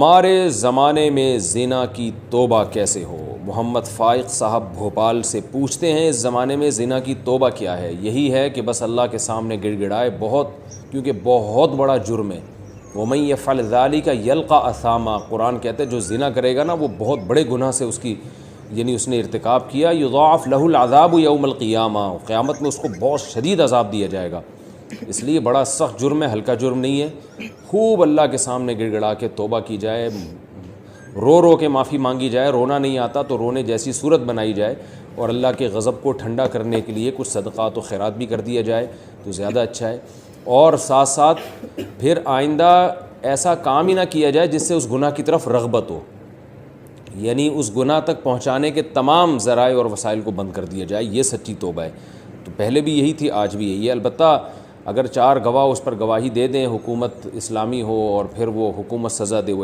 हमारे ज़माने में ज़िना की तौबा कैसे हो। मोहम्मद फ़ाइक़ साहब भोपाल से पूछते हैं, इस ज़माने में ज़िना की तौबा क्या है। यही है कि बस अल्लाह के सामने गिड़गिड़ाए बहुत, क्योंकि बहुत बड़ा जुर्म है। वमन यफ़अल ज़ालिका यल्क़ा असामा, कुरान कहते हैं जो ज़िना करेगा ना वो बहुत बड़े गुनाह से उसकी यानी उसने इर्तिकाब किया। युज़ाअफ़ लहुल अज़ाबु यौमल क़ियामा, क़यामत में उसको बहुत शदीद अज़ाब दिया जाएगा। इसलिए बड़ा सख्त जुर्म है, हल्का जुर्म नहीं है। खूब अल्लाह के सामने गिड़गिड़ा के तौबा की जाए, रो रो के माफ़ी मांगी जाए। रोना नहीं आता तो रोने जैसी सूरत बनाई जाए, और अल्लाह के गज़ब को ठंडा करने के लिए कुछ सदक़ात व खैरात भी कर दिया जाए तो ज़्यादा अच्छा है। और साथ साथ फिर आइंदा ऐसा काम ही ना किया जाए जिससे उस गुनाह की तरफ रग़बत हो, यानी उस गुनाह तक पहुँचाने के तमाम ज़राए और वसाइल को बंद कर दिया जाए। ये सच्ची तौबा है। तो पहले भी यही थी, आज भी यही है। अलबत्ता अगर 4 गवाह उस पर गवाही दे दें, हुकूमत इस्लामी हो और फिर वो हुकूमत सज़ा दे, वो